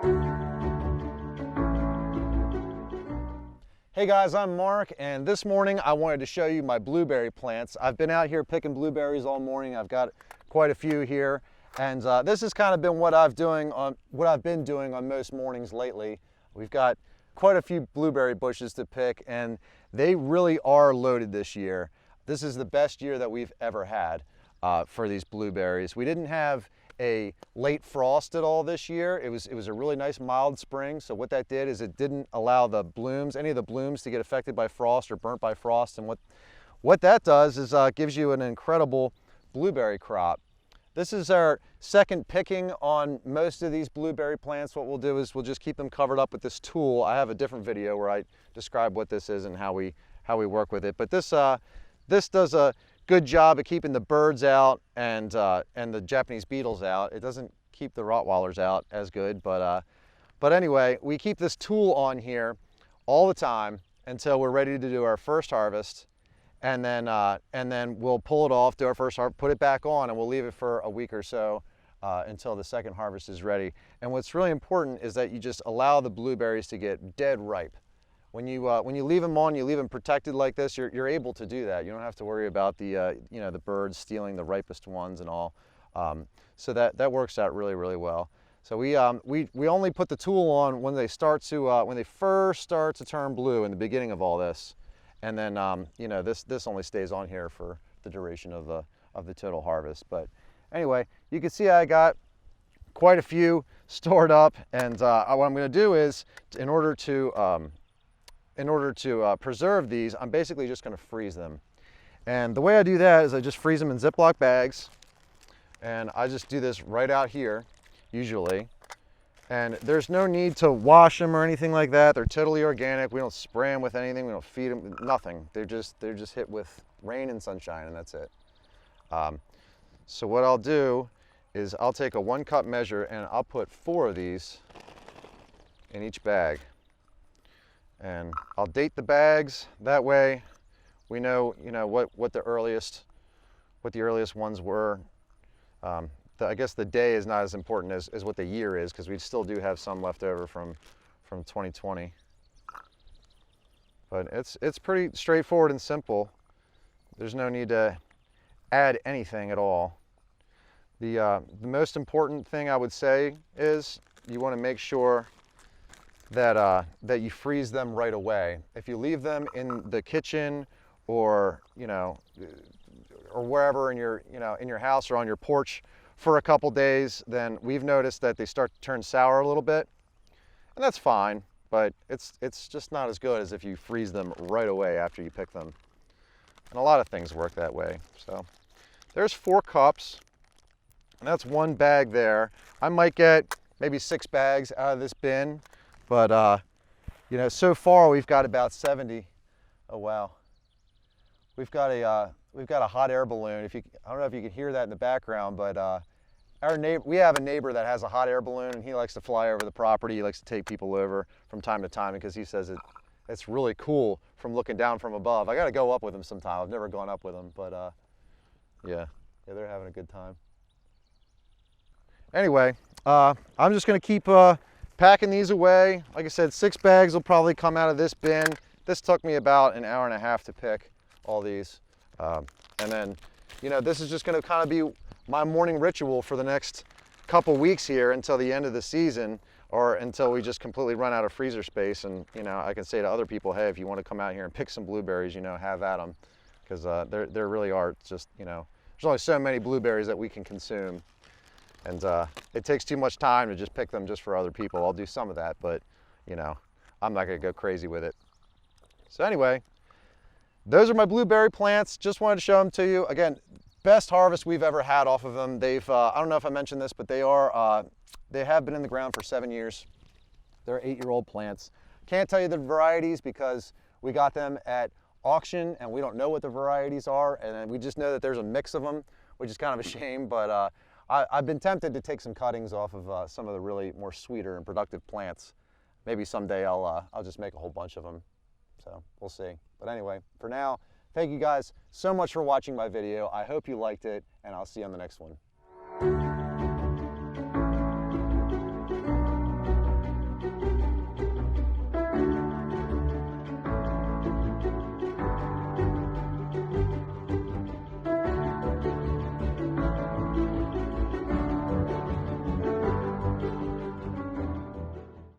Hey guys, I'm Mark, and this morning I wanted to show you my blueberry plants. I've been out here picking blueberries all morning. I've got quite a few here, and this has kind of been what I've been doing on most mornings lately. We've got quite a few blueberry bushes to pick, and they really are loaded this year. This is the best year that we've ever had for these blueberries. We didn't have a late frost at all this year. It was a really nice mild spring. So what that did is it didn't allow the blooms, any of the blooms, to get affected by frost or burnt by frost. And what that does is gives you an incredible blueberry crop. This is our second picking on most of these blueberry plants. What we'll do is we'll just keep them covered up with this tool. I have a different video where I describe what this is and how we work with it. But this does a good job of keeping the birds out and the Japanese beetles out. It doesn't keep the Rottweilers out as good, but anyway, we keep this tool on here all the time until we're ready to do our first harvest, and then we'll pull it off, do our first harvest, put it back on, and we'll leave it for a week or so until the second harvest is ready. And what's really important is that you just allow the blueberries to get dead ripe. When you leave them on, you leave them protected like this, you're able to do that. You don't have to worry about the the birds stealing the ripest ones and all. So that works out really, really well. So we only put the tool on when they first start to turn blue in the beginning of all this, and then this only stays on here for the duration of the total harvest. But anyway, you can see I got quite a few stored up, and what I'm going to do is, in order to preserve these, I'm basically just going to freeze them. And the way I do that is I just freeze them in Ziploc bags, and I just do this right out here, usually. And there's no need to wash them or anything like that. They're totally organic. We don't spray them with anything. We don't feed them, nothing. They're just hit with rain and sunshine, and that's it. So what I'll do is I'll take a 1 cup measure and I'll put 4 of these in each bag. And I'll date the bags. That way we know, what the earliest ones were. I guess the day is not as important as what the year is, because we still do have some left over from 2020. But it's pretty straightforward and simple. There's no need to add anything at all. The most important thing I would say is you want to make sure that you freeze them right away. If you leave them in the kitchen or or wherever in your house or on your porch for a couple days, then we've noticed that they start to turn sour a little bit, and that's fine. But it's just not as good as if you freeze them right away after you pick them. And a lot of things work that way. So there's 4 cups, and that's 1 bag there. I might get maybe 6 bags out of this bin. But so far we've got about 70. Oh wow! We've got a hot air balloon. I don't know if you can hear that in the background, but we have a neighbor that has a hot air balloon, and he likes to fly over the property. He likes to take people over from time to time because he says it's really cool from looking down from above. I got to go up with him sometime. I've never gone up with him, but yeah, they're having a good time. Anyway, I'm just going to keep packing these away. Like I said, 6 bags will probably come out of this bin. This took me about an hour and a half to pick all these. And then, this is just going to kind of be my morning ritual for the next couple weeks here until the end of the season, or until we just completely run out of freezer space. And, I can say to other people, hey, if you want to come out here and pick some blueberries, have at them. Because there really are just, there's only so many blueberries that we can consume. And it takes too much time to just pick them just for other people. I'll do some of that, but I'm not going to go crazy with it. So anyway, those are my blueberry plants. Just wanted to show them to you. Again, best harvest we've ever had off of them. They've I don't know if I mentioned this, but they have been in the ground for 7 years. They're 8-year-old plants. Can't tell you the varieties because we got them at auction and we don't know what the varieties are, and we just know that there's a mix of them, which is kind of a shame. But I've been tempted to take some cuttings off of some of the really more sweeter and productive plants. Maybe someday I'll just make a whole bunch of them. So we'll see. But anyway, for now, thank you guys so much for watching my video. I hope you liked it, and I'll see you on the next one.